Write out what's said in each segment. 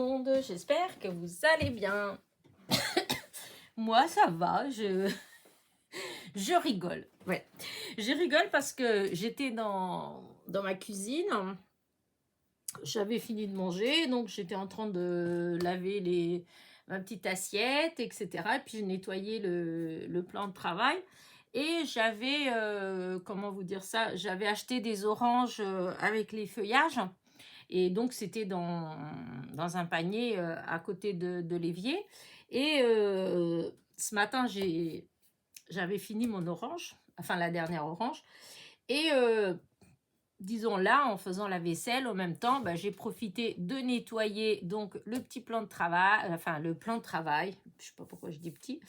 monde, j'espère que vous allez bien. Moi, ça va, je rigole. Ouais. Je rigole parce que j'étais dans ma cuisine, j'avais fini de manger, donc j'étais en train de laver ma petite assiette, etc. Et puis je nettoyais le plan de travail. Et j'avais, comment vous dire ça, j'avais acheté des oranges avec les feuillages. Et donc, c'était dans un panier à côté de l'évier. Et ce matin, j'avais fini mon orange, enfin la dernière orange. Et disons là, en faisant la vaisselle, en même temps, bah, j'ai profité de nettoyer donc le petit plan de travail, enfin le plan de travail, je sais pas pourquoi je dis petit,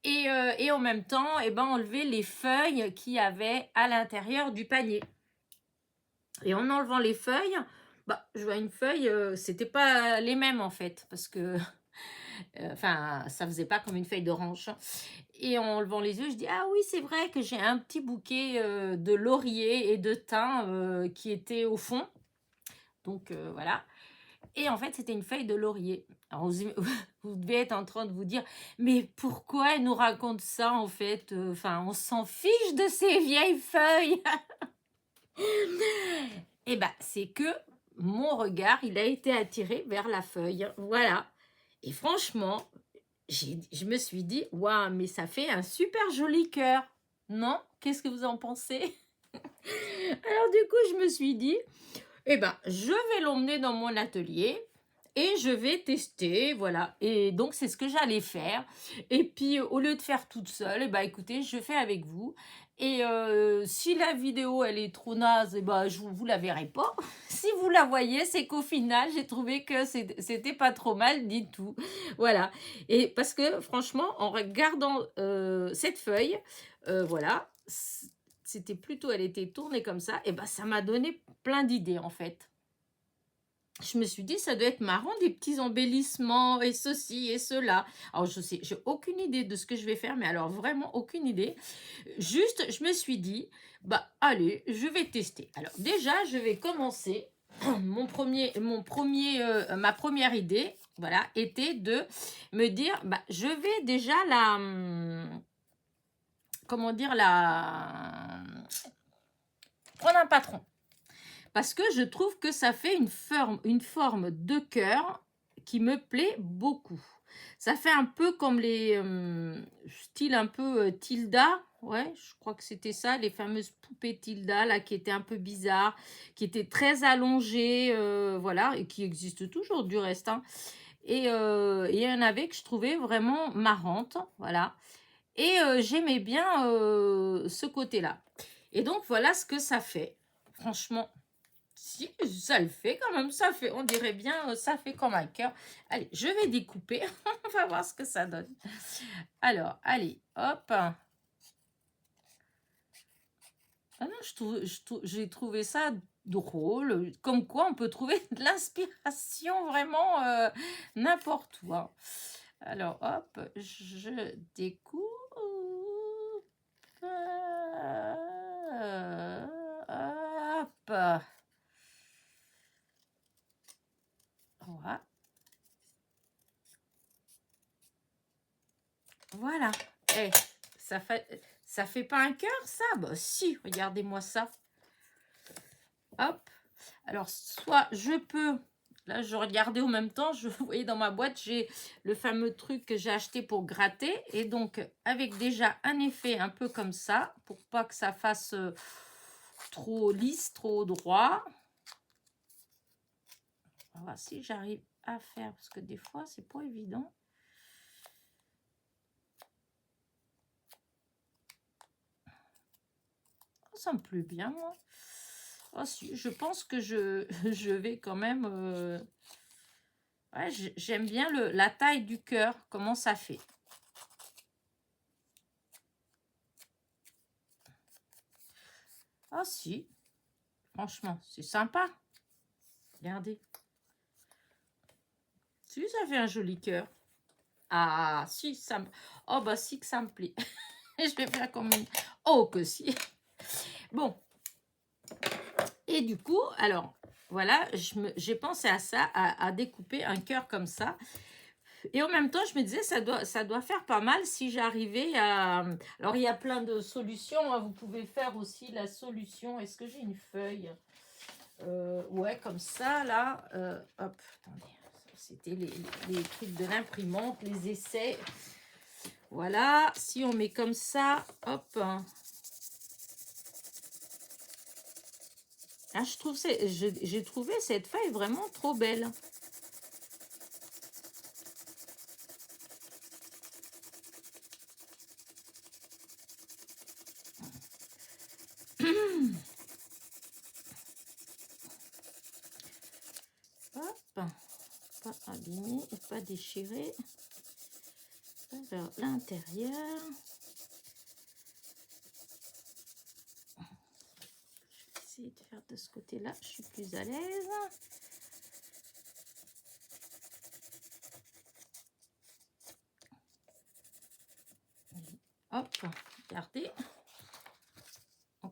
et en même temps, eh ben, enlever les feuilles qu'il y avait à l'intérieur du panier. Et en enlevant les feuilles, bah, je vois une feuille, c'était pas les mêmes en fait, parce que, enfin, ça faisait pas comme une feuille d'orange. Et en enlevant les yeux, je dis, ah oui, c'est vrai que j'ai un petit bouquet de laurier et de thym qui était au fond. Donc voilà. Et en fait, c'était une feuille de laurier. Alors, vous devez être en train de vous dire, mais pourquoi elle nous raconte ça en fait? Enfin, on s'en fiche de ces vieilles feuilles. Eh ben, c'est que mon regard, il a été attiré vers la feuille. Voilà. Et franchement, je me suis dit, waouh, mais ça fait un super joli cœur. Non? Qu'est-ce que vous en pensez? Alors du coup, je me suis dit, eh ben, je vais l'emmener dans mon atelier et je vais tester, voilà. Et donc, c'est ce que j'allais faire. Et puis, au lieu de faire toute seule, eh ben, écoutez, je fais avec vous. Et si la vidéo, elle est trop naze, eh ben, vous la verrez pas. Si vous la voyez, c'est qu'au final, j'ai trouvé que c'était pas trop mal du tout. Voilà. Et parce que, franchement, en regardant cette feuille, voilà, c'était plutôt, elle était tournée comme ça, et ben, ça m'a donné plein d'idées, en fait. Je me suis dit, ça doit être marrant, des petits embellissements et ceci et cela. Alors, je sais, j'ai aucune idée de ce que je vais faire, mais alors vraiment aucune idée. Juste, je me suis dit, bah, allez, je vais tester. Alors, déjà, je vais commencer. Ma première idée, voilà, était de me dire, bah, je vais déjà comment dire, prendre un patron. Parce que je trouve que ça fait une forme de cœur qui me plaît beaucoup. Ça fait un peu comme les styles un peu Tilda. Ouais, je crois que c'était ça, les fameuses poupées Tilda, là, qui étaient un peu bizarres, qui étaient très allongées, voilà, et qui existent toujours du reste. Hein. Et il y en avait que je trouvais vraiment marrantes, voilà. Et j'aimais bien ce côté-là. Et donc, voilà ce que ça fait. Franchement, si, ça le fait quand même, ça fait, on dirait bien, ça fait comme un cœur. Allez, je vais découper, on va voir ce que ça donne. Alors, allez, hop. Ah non, j'ai trouvé ça drôle, comme quoi on peut trouver de l'inspiration vraiment n'importe où. Hein. Alors, hop, je découpe. Hop. Voilà. Voilà. Eh, ça fait pas un cœur, ça? Bah si, regardez-moi ça. Hop. Alors, soit je peux... Là, je regardais en même temps, vous voyez dans ma boîte, j'ai le fameux truc que j'ai acheté pour gratter. Et donc, avec déjà un effet un peu comme ça, pour pas que ça fasse trop lisse, trop droit. On va voir si j'arrive à faire, parce que des fois, c'est pas évident. Ça me plaît bien, moi. Oh, si, je pense que je vais quand même... Ouais, j'aime bien la taille du cœur, comment ça fait. Ah si, franchement, c'est sympa. Regardez. Si, ça fait un joli cœur. Ah, si, ça me... Oh, bah si que ça me plaît. Je vais faire comme une... Oh, que si. Bon. Et du coup, alors, voilà, j'ai pensé à ça, à découper un cœur comme ça. Et en même temps, je me disais, ça doit faire pas mal si j'arrivais à... Alors, il y a plein de solutions, hein. Vous pouvez faire aussi la solution. Est-ce que j'ai une feuille? Ouais, comme ça, là. Hop, attendez. C'était les trucs de l'imprimante, les essais. Voilà. Si on met comme ça, hop. Ah, j'ai trouvé cette feuille vraiment trop belle. Hop, pas abîmé et pas déchiré. Alors, l'intérieur. Je vais essayer de faire de ce côté-là, je suis plus à l'aise. Hop, regardez.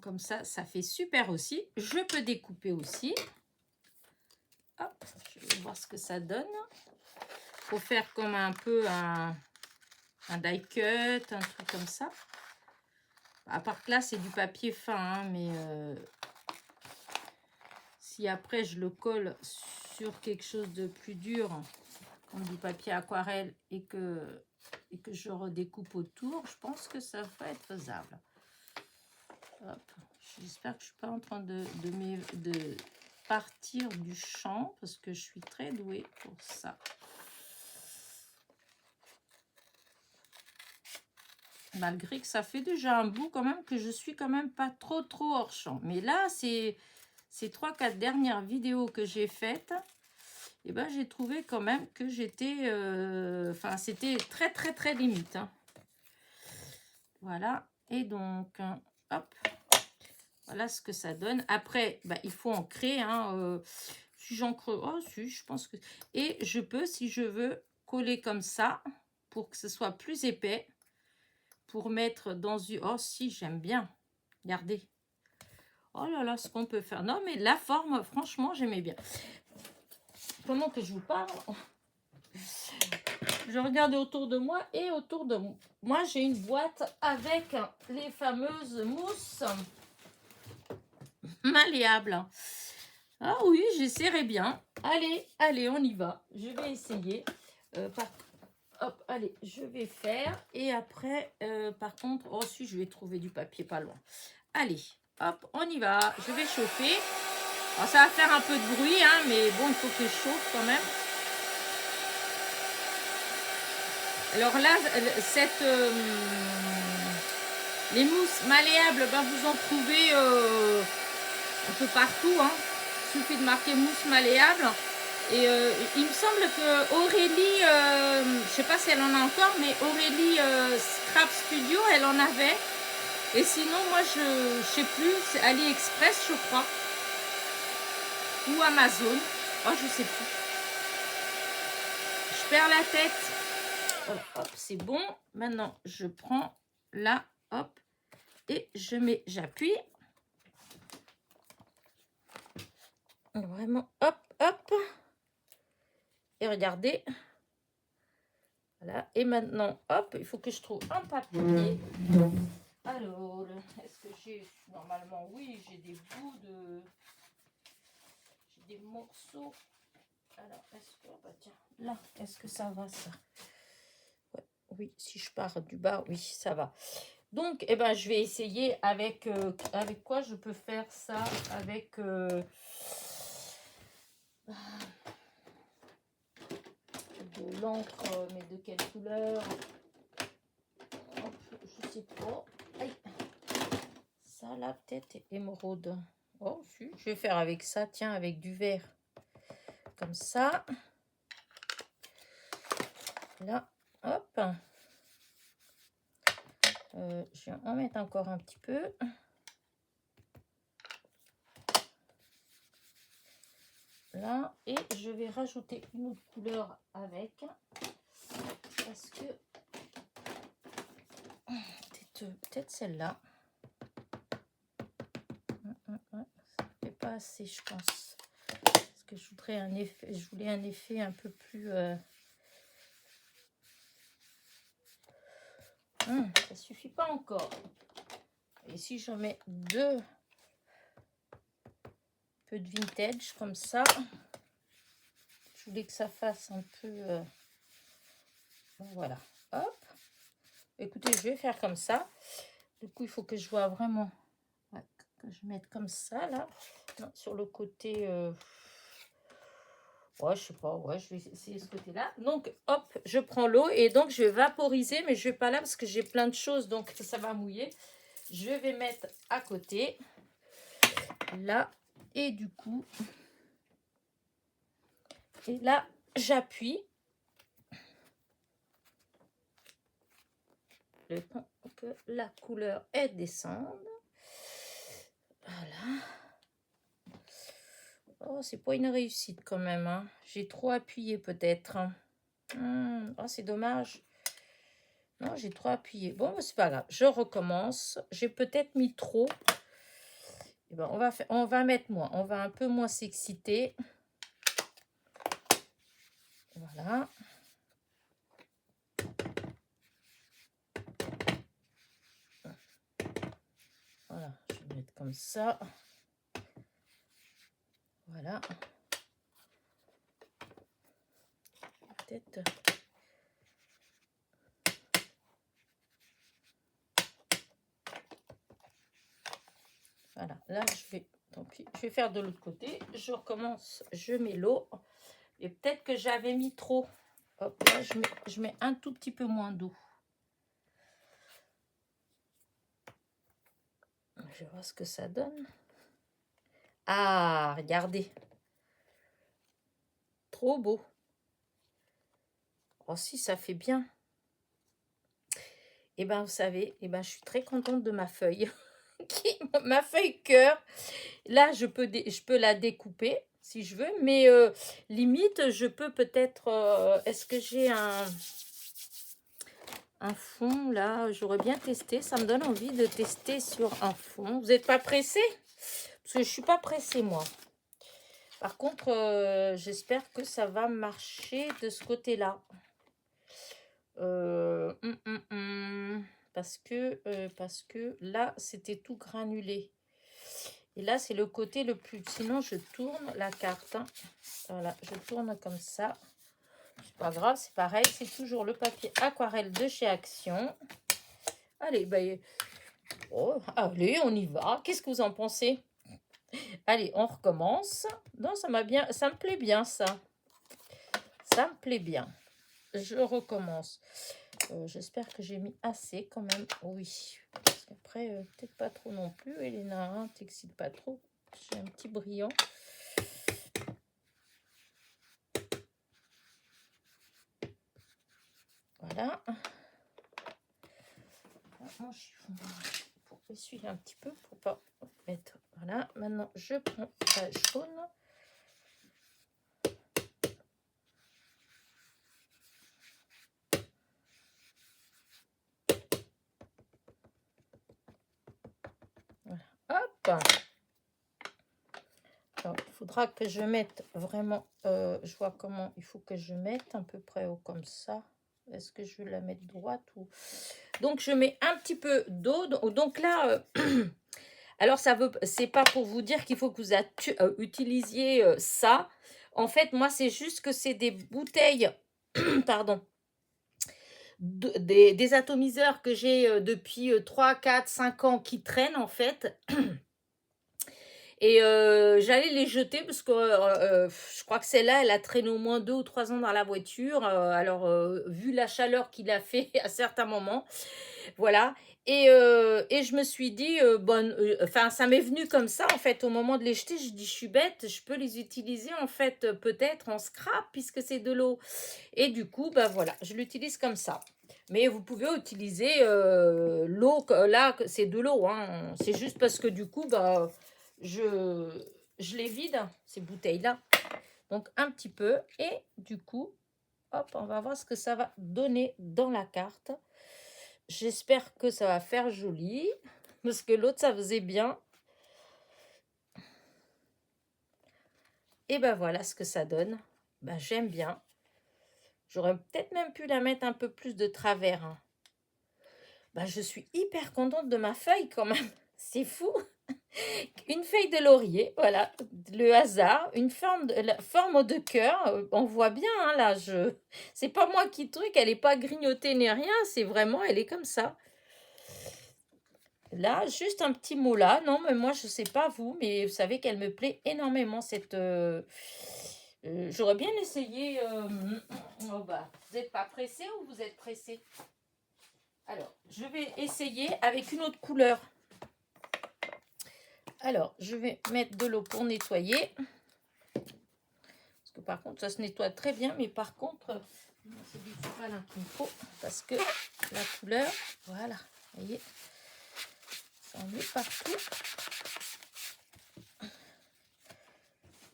Comme ça fait super aussi. Je peux découper aussi. Hop, je vais voir ce que ça donne. Faut faire comme un peu un die cut, un truc comme ça. À part que là, c'est du papier fin, hein, mais si après je le colle sur quelque chose de plus dur, comme du papier aquarelle, et que je redécoupe autour, je pense que ça va être faisable. Hop, j'espère que je ne suis pas en train de partir du champ, parce que je suis très douée pour ça. Malgré que ça fait déjà un bout quand même que je suis quand même pas trop hors champ. Mais là, ces 3-4 dernières vidéos que j'ai faites, et ben j'ai trouvé quand même que j'étais... Enfin, c'était très limite. Hein. Voilà. Et donc, hop. Voilà ce que ça donne. Après, bah, il faut ancrer. Hein, si j'encre... Oh, si, je pense que... Et je peux, si je veux, coller comme ça pour que ce soit plus épais. Pour mettre dans une... Oh, si, j'aime bien. Regardez. Oh là là, ce qu'on peut faire. Non, mais la forme, franchement, j'aimais bien. Pendant que je vous parle, je regardais autour de moi et autour de moi, j'ai une boîte avec les fameuses mousses malléables. Ah oui, j'essaierai bien. Allez, on y va. Je vais essayer. Hop, allez, je vais faire. Et après, par contre, oh si, je vais trouver du papier pas loin. Allez, hop, on y va. Je vais chauffer. Alors, ça va faire un peu de bruit, hein, mais bon, il faut que je chauffe quand même. Alors là, les mousses malléables, ben, vous en trouvez un peu partout. Hein. Il suffit de marquer mousse malléable. Et il me semble que Aurélie, je ne sais pas si elle en a encore, mais Aurélie Scrap Studio, elle en avait. Et sinon, moi, je ne sais plus, c'est AliExpress, je crois. Ou Amazon. Oh, je ne sais plus. Je perds la tête. Voilà, hop, c'est bon. Maintenant, je prends là, hop, et j'appuie. Vraiment, hop, hop. Et regardez. Voilà. Et maintenant, hop, il faut que je trouve un papier. Alors, est-ce que j'ai... Normalement, oui, j'ai des bouts de... J'ai des morceaux. Alors, est-ce que... Bah, tiens, là, est-ce que ça va, ça? Ouais, oui, si je pars du bas, oui, ça va. Donc, eh ben, je vais essayer avec quoi je peux faire ça. Avec... de l'encre, mais de quelle couleur? Hop, je sais pas. Aïe. Ça là, peut-être émeraude. Oh, si, je vais faire avec ça, tiens, avec du vert. Comme ça. Là, hop. Je vais en mettre encore un petit peu. Là, et je vais rajouter une autre couleur avec. Parce que... Peut-être celle-là. Ça ne fait pas assez, je pense. que je voudrais un effet, je voulais un effet un peu plus... ça suffit pas encore. Et si j'en mets 2 peu de vintage comme ça, je voulais que ça fasse un peu... bon, voilà, hop. Écoutez, je vais faire comme ça. Du coup, il faut que je vois vraiment... ouais, que je mette comme ça, là. Non, sur le côté... ouais, je sais pas. Ouais, je vais essayer ce côté-là. Donc, hop, je prends l'eau et donc je vais vaporiser, mais je vais pas là parce que j'ai plein de choses, donc ça va mouiller. Je vais mettre à côté, là, et du coup... et là, j'appuie. Le temps que la couleur elle descende. Voilà. Oh, c'est pas une réussite quand même. Hein. J'ai trop appuyé peut-être. Oh, c'est dommage. Non, j'ai trop appuyé. Bon, c'est pas grave. Je recommence. J'ai peut-être mis trop. Eh ben, on va mettre moins. On va un peu moins s'exciter. Voilà. Voilà, je vais mettre comme ça. Voilà. Peut-être. Voilà, là je vais, tant pis, je vais faire de l'autre côté. Je recommence, je mets l'eau. Et peut-être que j'avais mis trop. Hop, là je mets un tout petit peu moins d'eau. Je vais voir ce que ça donne. Ah, regardez. Trop beau. Oh si, ça fait bien. Et ben vous savez, et ben je suis très contente de ma feuille. Ma feuille cœur. Là, je peux la découper si je veux. Mais limite, je peux peut-être... est-ce que j'ai un fond là? J'aurais bien testé. Ça me donne envie de tester sur un fond. Vous n'êtes pas pressé? Parce que je suis pas pressée, moi. Par contre, j'espère que ça va marcher de ce côté-là. Parce que là, c'était tout granulé. Et là, c'est le côté le plus... Sinon, je tourne la carte. Hein. Voilà, je tourne comme ça. C'est pas grave, c'est pareil. C'est toujours le papier aquarelle de chez Action. Allez, ben... oh, allez, on y va. Qu'est-ce que vous en pensez? Allez, on recommence. Non, ça me plaît bien, ça. Ça me plaît bien. Je recommence. J'espère que j'ai mis assez quand même. Oui. Parce qu'après, peut-être pas trop non plus. Elena, hein, t'excites pas trop. J'ai un petit brillant. Voilà. Mon chiffon pour essuyer un petit peu pour pas mettre. Voilà. Maintenant, je prends la jaune. Voilà. Hop. Alors, il faudra que je mette vraiment, je vois comment il faut que je mette à peu près haut comme ça. Est-ce que je vais la mettre droite ou... Donc, je mets un petit peu d'eau. Donc là, alors c'est pas pour vous dire qu'il faut que vous utilisiez ça. En fait, moi, c'est juste que c'est des bouteilles, pardon, des atomiseurs que j'ai depuis 3, 4, 5 ans qui traînent, en fait. Et j'allais les jeter parce que je crois que celle-là, elle a traîné au moins 2 ou 3 ans dans la voiture. Alors, vu la chaleur qu'il a fait à certains moments, voilà. Et je me suis dit, enfin, ça m'est venu comme ça, en fait, au moment de les jeter. Je dis, je suis bête, je peux les utiliser, en fait, peut-être en scrap, puisque c'est de l'eau. Et du coup, bah voilà, je l'utilise comme ça. Mais vous pouvez utiliser l'eau, là, c'est de l'eau, hein. C'est juste parce que du coup, bah... je les vide, ces bouteilles-là. Donc, un petit peu. Et du coup, hop, on va voir ce que ça va donner dans la carte. J'espère que ça va faire joli. Parce que l'autre, ça faisait bien. Et ben voilà ce que ça donne. Ben, j'aime bien. J'aurais peut-être même pu la mettre un peu plus de travers, hein. Ben, je suis hyper contente de ma feuille quand même. C'est fou. Une feuille de laurier, voilà, le hasard, une forme la forme de cœur. On voit bien, hein, là, c'est pas moi qui truc, elle est pas grignotée ni rien, c'est vraiment, elle est comme ça. Là, juste un petit mot là. Non, mais moi, je sais pas vous, mais vous savez qu'elle me plaît énormément, cette... j'aurais bien essayé... oh bah, vous n'êtes pas pressé ou vous êtes pressé? Alors, je vais essayer avec une autre couleur. Alors, je vais mettre de l'eau pour nettoyer. Parce que par contre, ça se nettoie très bien, mais par contre, c'est du là qu'il me faut. Parce que la couleur, voilà, vous voyez, ça en est partout.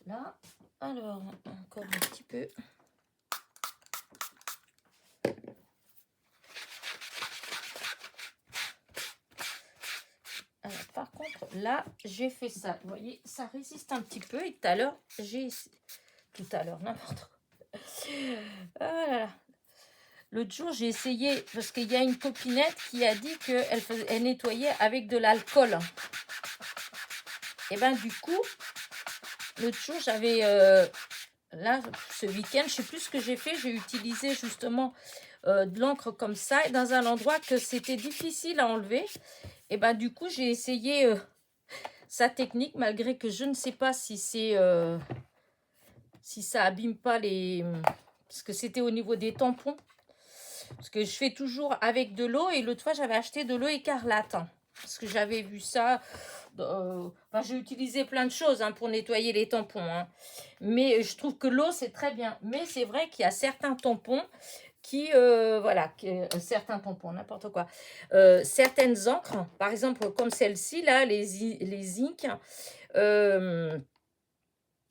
Là, alors, encore un petit peu. Alors, par contre, là, j'ai fait ça. Vous voyez, ça résiste un petit peu. Et tout à l'heure, n'importe quoi. Ah là là. L'autre jour, j'ai essayé, parce qu'il y a une copinette qui a dit qu'elle nettoyait avec de l'alcool. Et ben du coup, l'autre jour, j'avais... là, ce week-end, je ne sais plus ce que j'ai fait. J'ai utilisé justement de l'encre comme ça, et dans un endroit que c'était difficile à enlever. Et ben du coup, j'ai essayé sa technique, malgré que je ne sais pas si c'est... si ça abîme pas les... Parce que c'était au niveau des tampons. Parce que je fais toujours avec de l'eau. Et l'autre fois, j'avais acheté de l'eau écarlate. Hein, parce que j'avais vu ça... Enfin, j'ai utilisé plein de choses, hein, pour nettoyer les tampons. Hein. Mais je trouve que l'eau, c'est très bien. Mais c'est vrai qu'il y a certains tampons qui... voilà, certains tampons, n'importe quoi. Certaines encres, par exemple, comme celle-ci, là, les inks...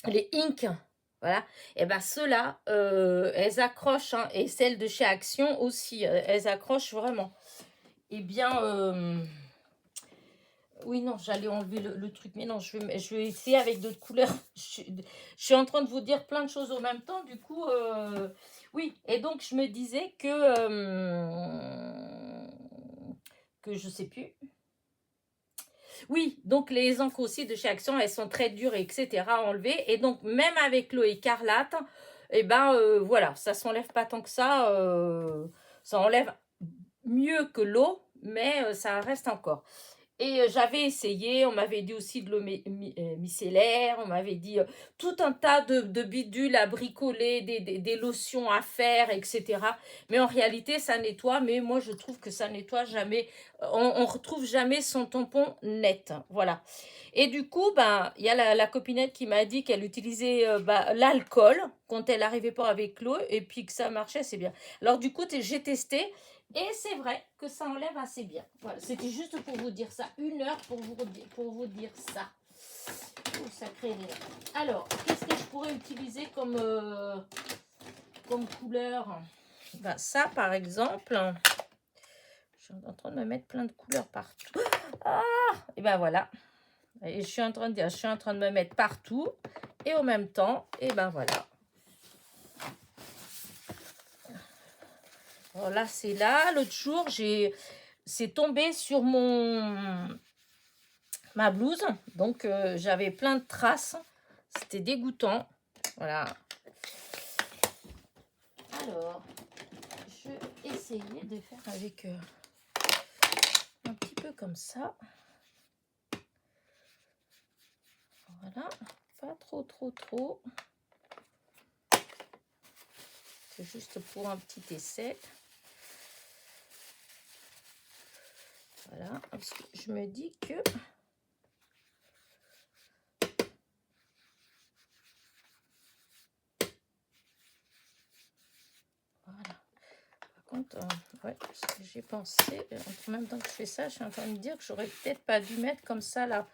les inks, voilà, et ben ceux-là, elles accrochent, hein, et celles de chez Action aussi, elles accrochent vraiment. Eh bien, oui, non, j'allais enlever le truc, mais non, je vais essayer avec d'autres couleurs. Je suis en train de vous dire plein de choses en même temps, du coup, oui, et donc je me disais que je sais plus. Oui, donc les encres aussi de chez Action, elles sont très dures, etc. à enlever. Et donc, même avec l'eau écarlate, eh ben voilà, ça s'enlève pas tant que ça. Ça enlève mieux que l'eau, mais ça reste encore. Et j'avais essayé, on m'avait dit aussi de l'eau micellaire, on m'avait dit tout un tas de bidules à bricoler, des lotions à faire, etc. Mais en réalité, ça nettoie, mais moi je trouve que ça nettoie jamais, on retrouve jamais son tampon net, voilà. Et du coup, ben, il y a la copinette qui m'a dit qu'elle utilisait l'alcool quand elle n'arrivait pas avec l'eau, et puis que ça marchait, c'est bien. Alors du coup, j'ai testé, et c'est vrai que ça enlève assez bien. Voilà, c'était juste pour vous dire ça. 1 heure pour vous dire ça. Oh, sacré. Alors, qu'est-ce que je pourrais utiliser comme couleur? Ben, ça, par exemple, je suis en train de me mettre plein de couleurs partout. Ah, et ben voilà. Et je suis en train de me mettre partout. Et en même temps, et ben voilà. Alors là, c'est là. L'autre jour, c'est tombé sur ma blouse. Donc, j'avais plein de traces. C'était dégoûtant. Voilà. Alors, je vais essayer de faire avec un petit peu comme ça. Voilà. Pas trop, trop, trop. C'est juste pour un petit essai. Voilà. Parce que je me dis que... Voilà. Par contre, ouais, ce que j'ai pensé, en même temps que je fais ça, je suis en train de me dire que j'aurais peut-être pas dû mettre comme ça là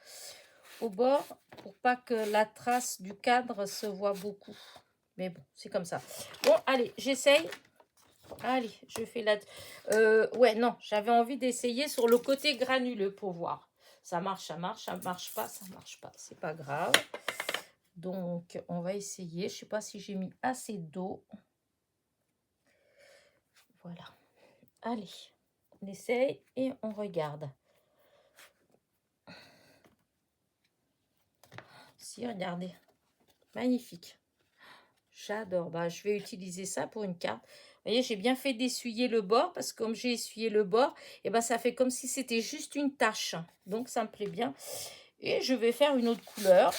au bord pour pas que la trace du cadre se voit beaucoup. Mais bon, c'est comme ça. Bon, allez, j'essaye. Allez, je fais la... ouais, non, j'avais envie d'essayer sur le côté granuleux pour voir. Ça marche pas, ça marche pas. C'est pas grave. Donc, on va essayer. Je ne sais pas si j'ai mis assez d'eau. Voilà. Allez, on essaye et on regarde. Si, regardez. Magnifique. J'adore. Bah, je vais utiliser ça pour une carte. Vous voyez, j'ai bien fait d'essuyer le bord parce que comme j'ai essuyé le bord, et ben, ça fait comme si c'était juste une tache. Donc, ça me plaît bien. Et je vais faire une autre couleur.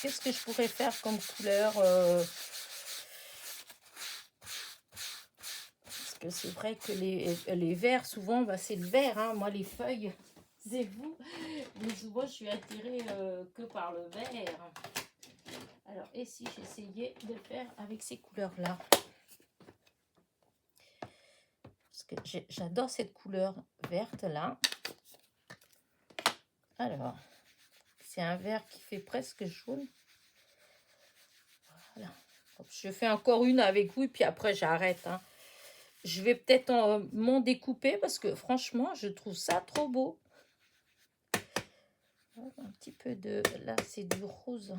Qu'est-ce que je pourrais faire comme couleur Parce que c'est vrai que les verts, souvent, bah, c'est le vert. Hein. Moi, les feuilles, c'est vous. Mais souvent, je suis attirée que par le vert. Alors, et si j'essayais de faire avec ces couleurs-là? Parce que j'adore cette couleur verte-là. Alors, c'est un vert qui fait presque jaune. Voilà. Je fais encore une avec vous et puis après, j'arrête. Hein. Je vais peut-être m'en découper parce que franchement, je trouve ça trop beau. Un petit peu de... Là, c'est du rose.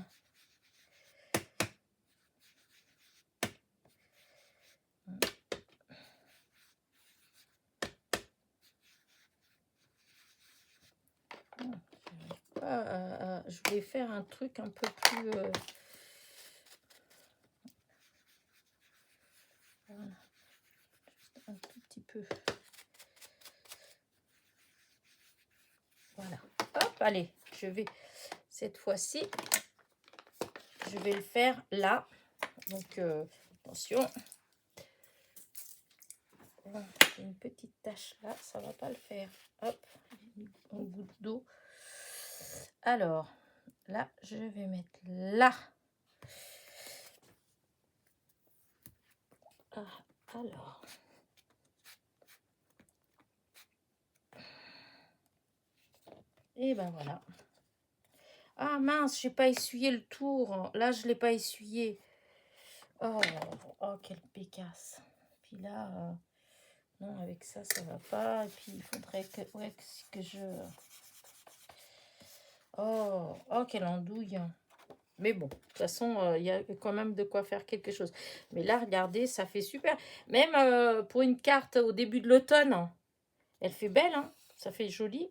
Je voulais faire un truc un peu plus... Voilà. Juste un tout petit peu. Voilà. Hop, allez, je vais... Cette fois-ci, je vais le faire là. Donc, attention. J'ai une petite tache là, ça va pas le faire. Hop, une goutte d'eau. Alors, là, je vais mettre là. Ah, alors. Et ben voilà. Ah mince, j'ai pas essuyé le tour. Là, je l'ai pas essuyé. Oh, oh, quelle pécasse. Puis là, non, avec ça, ça va pas. Et puis, il faudrait que, ouais, que je... Oh, oh, quelle andouille. Mais bon, de toute façon, il y a quand même de quoi faire quelque chose. Mais là, regardez, ça fait super. Même pour une carte au début de l'automne, elle fait belle, hein, ça fait joli.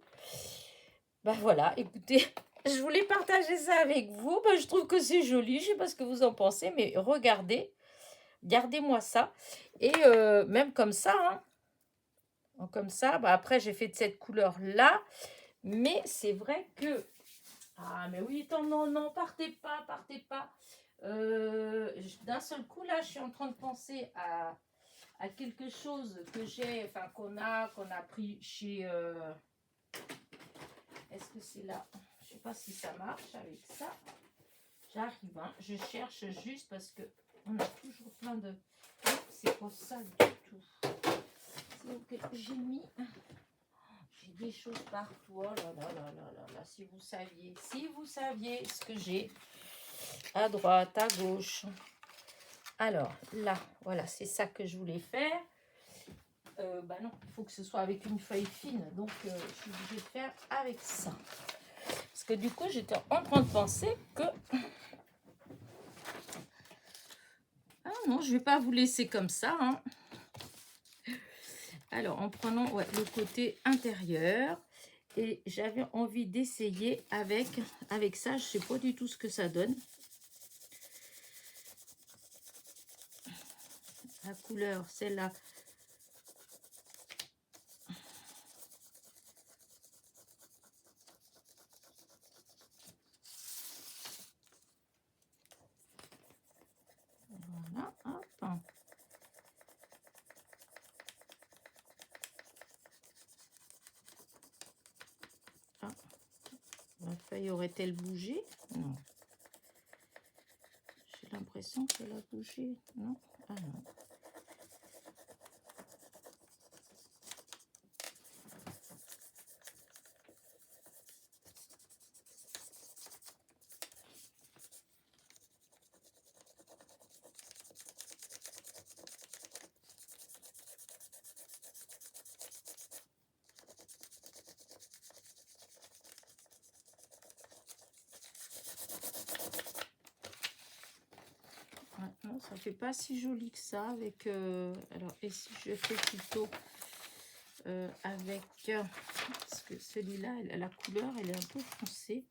Ben voilà, écoutez, je voulais partager ça avec vous. Ben, je trouve que c'est joli, je ne sais pas ce que vous en pensez, mais regardez, gardez-moi ça. Et même comme ça, hein, comme ça, ben après j'ai fait de cette couleur-là. Mais c'est vrai que... Ah, mais oui, attends, non, non, partez pas, partez pas. D'un seul coup, là, je suis en train de penser à quelque chose que j'ai, enfin, qu'on a pris chez... Est-ce que c'est là? Je sais pas si ça marche avec ça. J'arrive, hein. Je cherche juste parce que on a toujours plein de... C'est pas ça du tout. C'est que j'ai mis... J'ai des choses partout. Oh là là là là là là. Si vous saviez ce que j'ai à droite, à gauche. Alors là, voilà, c'est ça que je voulais faire. Bah non, il faut que ce soit avec une feuille fine. Donc, je suis obligée de faire avec ça. Parce que du coup, j'étais en train de penser que... Ah non, je ne vais pas vous laisser comme ça. Hein. Alors, en prenant le côté intérieur. Et j'avais envie d'essayer avec ça. Je ne sais pas du tout ce que ça donne. La couleur, celle-là. Voilà, hop. Ah. La feuille aurait-elle bougé? Non. J'ai l'impression qu'elle a bougé. Non? Ah non. ça fait pas si joli que ça avec... alors, et si je fais plutôt avec... parce que celui-là, la couleur, elle est un peu foncée.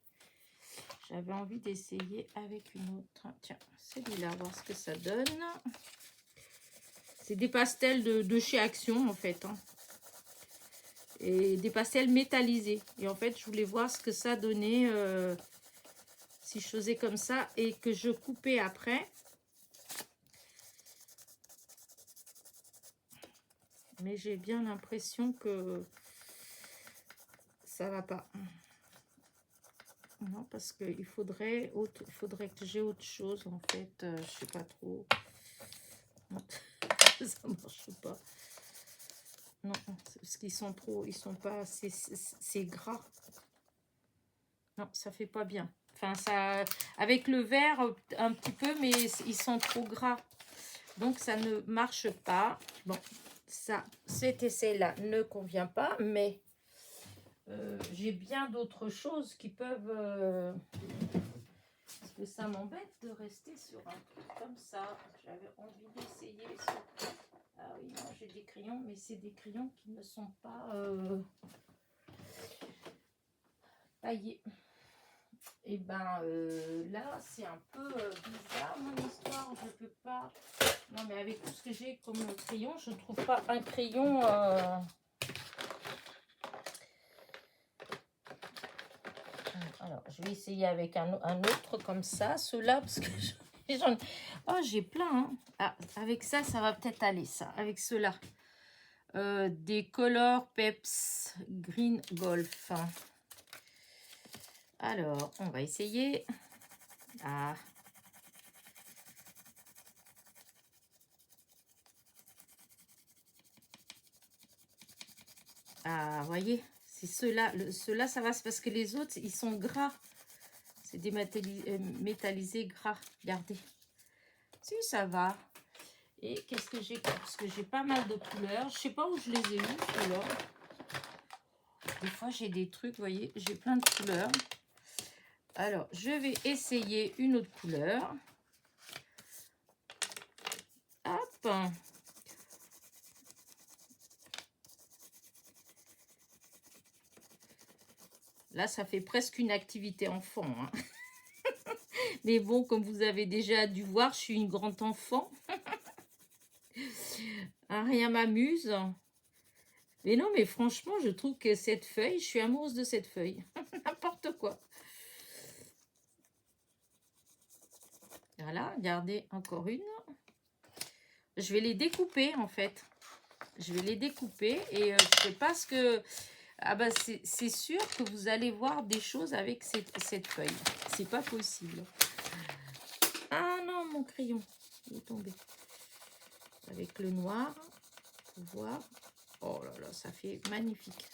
J'avais envie d'essayer avec une autre. Tiens, celui-là, voir ce que ça donne. C'est des pastels de chez Action, en fait. Hein. Et des pastels métallisés. Et en fait, je voulais voir ce que ça donnait si je faisais comme ça et que je coupais après. Mais j'ai bien l'impression que ça va pas. Non, parce qu'il faudrait que j'ai autre chose, en fait. Je sais pas trop. Non, ça marche pas. Non, parce qu'ils sont trop... Ils sont pas... C'est gras. Non, ça fait pas bien. Enfin, ça... Avec le verre, un petit peu, mais ils sont trop gras. Donc, ça ne marche pas. Bon, ça, cet essai-là ne convient pas, mais j'ai bien d'autres choses qui peuvent... parce que ça m'embête de rester sur un truc comme ça. J'avais envie d'essayer. Ah oui, non, j'ai des crayons, mais c'est des crayons qui ne sont pas taillés. Et ben là, c'est un peu bizarre mon histoire. Je peux pas... Non, mais avec tout ce que j'ai comme crayon, je ne trouve pas un crayon... Alors, je vais essayer avec un autre comme ça. Ceux-là, parce que j'en... Oh, j'ai plein. Hein. Ah, avec ça, ça va peut-être aller, ça. Avec ceux-là. Des Color Peps Green Golf. Alors, on va essayer. Ah. Ah, voyez, c'est ceux-là. Ceux-là, ça va, c'est parce que les autres, ils sont gras. C'est des métallisés gras. Regardez. Si, ça va. Et qu'est-ce que j'ai? Parce que j'ai pas mal de couleurs. Je sais pas où je les ai eues, ceux-là. Des fois, j'ai des trucs, vous voyez, j'ai plein de couleurs. Alors, je vais essayer une autre couleur. Hop. Là, ça fait presque une activité enfant. Hein. Mais bon, comme vous avez déjà dû voir, je suis une grande enfant. Hein, rien m'amuse. Mais non, mais franchement, je trouve que cette feuille, je suis amoureuse de cette feuille. N'importe quoi. Voilà, regardez, encore une. Je vais les découper, en fait. Je vais les découper et je sais pas ce que... Ah bah c'est sûr que vous allez voir des choses avec cette feuille. C'est pas possible. Ah non, mon crayon. Il est tombé. Avec le noir. Pour voir. Oh là là, ça fait magnifique.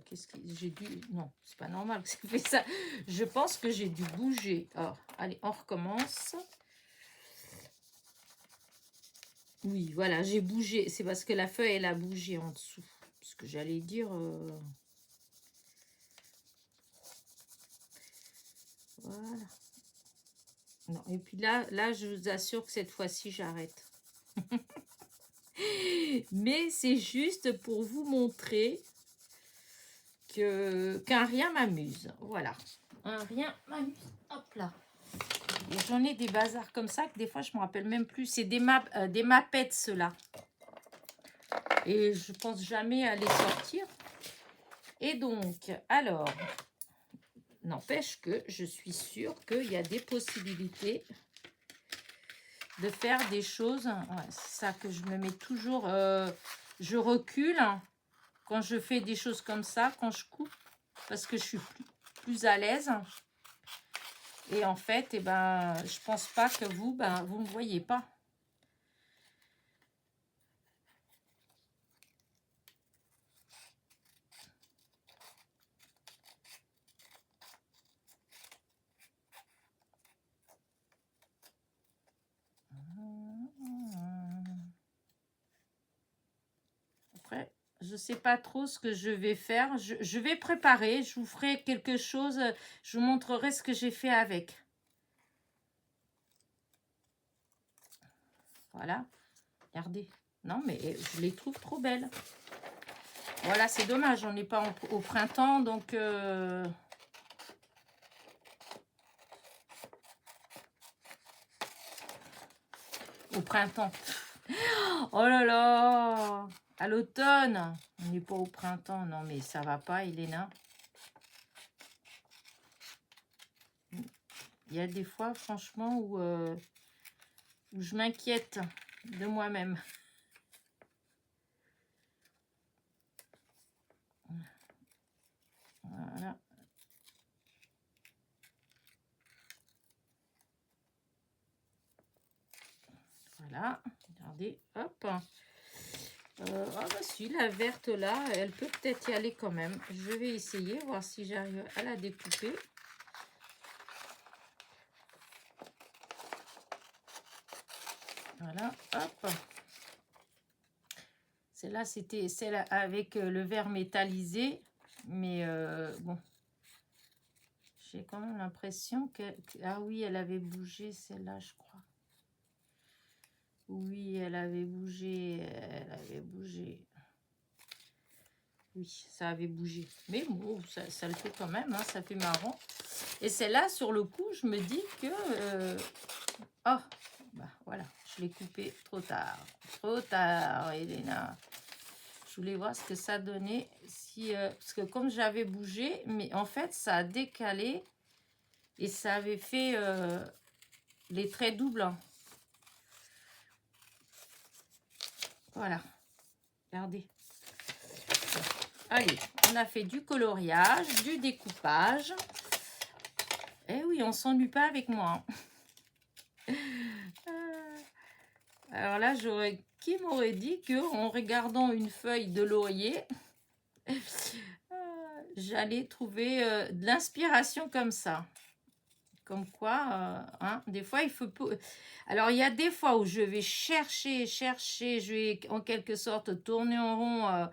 Qu'est-ce que j'ai dû... Non, c'est pas normal que ça fait ça. Je pense que j'ai dû bouger. Alors, allez, on recommence. Oui, voilà, j'ai bougé. C'est parce que la feuille, elle a bougé en dessous. Ce que j'allais dire... Voilà. Non, et puis là, je vous assure que cette fois-ci, j'arrête. Mais c'est juste pour vous montrer qu'un rien m'amuse. Voilà. Un rien m'amuse. Hop là. Et j'en ai des bazars comme ça que des fois, je ne me rappelle même plus. C'est des mappettes, ceux-là. Et je pense jamais à les sortir. Et donc, alors, n'empêche que je suis sûre qu'il y a des possibilités de faire des choses. Ouais, c'est ça que je me mets toujours. Je recule quand je fais des choses comme ça, quand je coupe, parce que je suis plus à l'aise. Et en fait, eh ben, je pense pas que vous ne me voyez pas. Après, je je sais pas trop ce que je vais faire. Je vais préparer, je vous ferai quelque chose, je vous montrerai ce que j'ai fait avec. Voilà, regardez. Non, mais je les trouve trop belles. Voilà, c'est dommage, on n'est pas au printemps, donc... Au printemps. Oh là là! À l'automne. On n'est pas au printemps. Non, mais ça va pas, Elena. Il y a des fois, franchement, où je m'inquiète de moi-même. Voilà. Voilà. Regardez. Hop. Ah bah si, la verte là, elle peut peut-être y aller quand même. Je vais essayer, voir si j'arrive à la découper. Voilà, hop. Celle-là, c'était celle avec le verre métallisé. Mais bon, j'ai quand même l'impression que... Ah oui, elle avait bougé, celle-là, je crois. Oui, elle avait bougé. Elle avait bougé. Oui, ça avait bougé. Mais bon, ça le fait quand même, hein, ça fait marrant. Et celle-là, sur le coup, je me dis que... Oh, bah voilà, je l'ai coupé trop tard. Trop tard, Elena. Je voulais voir ce que ça donnait. Si, parce que comme j'avais bougé, mais en fait, ça a décalé. Et ça avait fait les traits doubles. Hein. Voilà. Regardez. Allez, on a fait du coloriage, du découpage. Eh oui, on s'ennuie pas avec moi. Alors là, qui m'aurait dit qu'en regardant une feuille de laurier, j'allais trouver de l'inspiration comme ça. Comme quoi, hein, des fois, il faut... Alors, il y a des fois où je vais chercher, je vais en quelque sorte tourner en rond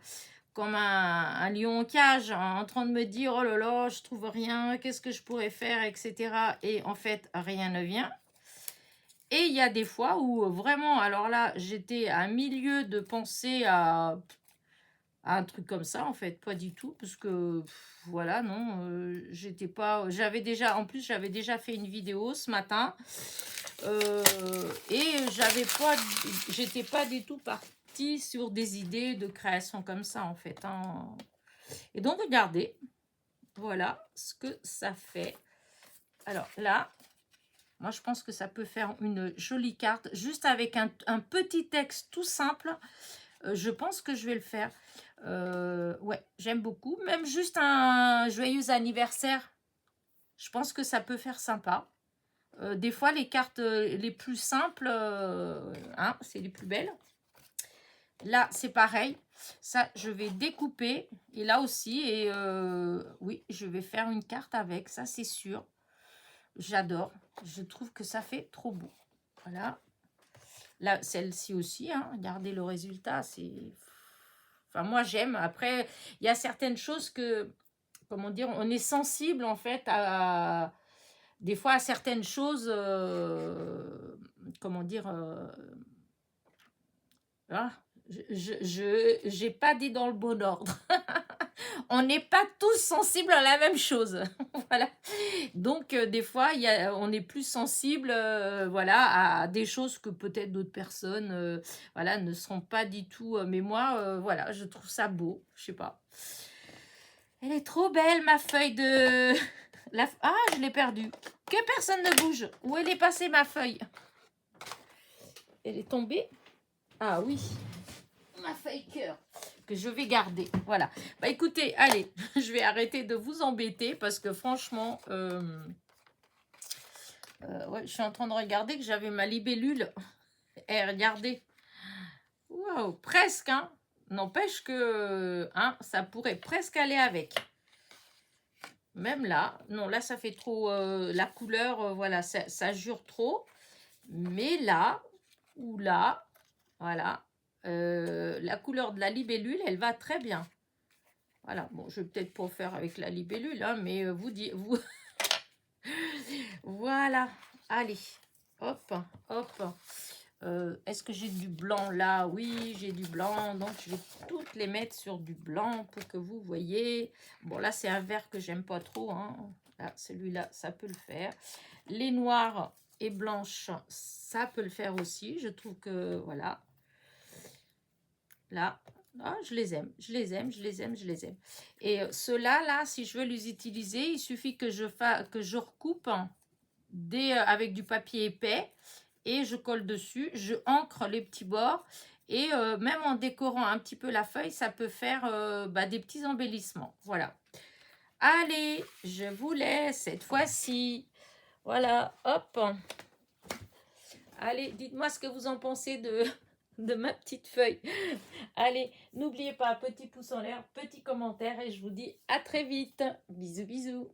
comme un lion en cage, hein, en train de me dire, oh là là, je trouve rien, qu'est-ce que je pourrais faire, etc. Et en fait, rien ne vient. Et il y a des fois où vraiment, alors là, j'étais à milieu de penser à un truc comme ça, en fait, pas du tout, parce que, voilà, non, j'étais pas... J'avais déjà, en plus, j'avais déjà fait une vidéo ce matin, et j'étais pas du tout partie sur des idées de création comme ça, en fait. Hein. Et donc, regardez, voilà ce que ça fait. Alors là, moi, je pense que ça peut faire une jolie carte, juste avec un petit texte tout simple. Je pense que je vais le faire. Ouais, j'aime beaucoup. Même juste un joyeux anniversaire. Je pense que ça peut faire sympa. Des fois, les cartes les plus simples, hein, c'est les plus belles. Là, c'est pareil. Ça, je vais découper. Et là aussi, et oui, je vais faire une carte avec. Ça, c'est sûr. J'adore. Je trouve que ça fait trop beau. Voilà. Là, celle-ci aussi, hein. Regardez le résultat. C'est... Enfin, moi, j'aime. Après, il y a certaines choses que, comment dire, on est sensible, en fait, à... Des fois, à certaines choses, comment dire... ah, j'ai pas dit dans le bon ordre. On n'est pas tous sensibles à la même chose. Voilà. Donc, des fois, on est plus sensible voilà, à des choses que peut-être d'autres personnes voilà, ne seront pas du tout. Mais moi, voilà, je trouve ça beau. Je sais pas. Elle est trop belle, ma feuille de... Ah, je l'ai perdue. Que personne ne bouge. Où elle est passée, ma feuille? Elle est tombée? Ah oui. Ma feuille cœur que je vais garder. Voilà. Bah écoutez, allez, je vais arrêter de vous embêter parce que franchement, ouais, je suis en train de regarder que j'avais ma libellule. Eh, regardez. Waouh, presque, hein. N'empêche que hein, ça pourrait presque aller avec. Même là, non, là ça fait trop la couleur, voilà, ça jure trop. Mais là, ou là, voilà. la couleur de la libellule, elle va très bien. Voilà, bon, je vais peut-être pas faire avec la libellule, hein, mais vous dites, vous... Voilà, allez, hop, hop. Est-ce que j'ai du blanc là? Oui, j'ai du blanc, donc je vais toutes les mettre sur du blanc pour que vous voyez. Bon, là, c'est un vert que j'aime pas trop, hein. Là, celui-là, ça peut le faire. Les noirs et blanches, ça peut le faire aussi. Je trouve que, voilà. Là, ah, je les aime, je les aime, je les aime, je les aime. Et ceux-là, là, si je veux les utiliser, il suffit que je recoupe avec du papier épais et je colle dessus, je ancre les petits bords et même en décorant un petit peu la feuille, ça peut faire des petits embellissements. Voilà. Allez, je vous laisse cette fois-ci. Voilà, hop. Allez, dites-moi ce que vous en pensez de ma petite feuille. Allez, n'oubliez pas, petit pouce en l'air, petit commentaire et je vous dis à très vite. Bisous, bisous.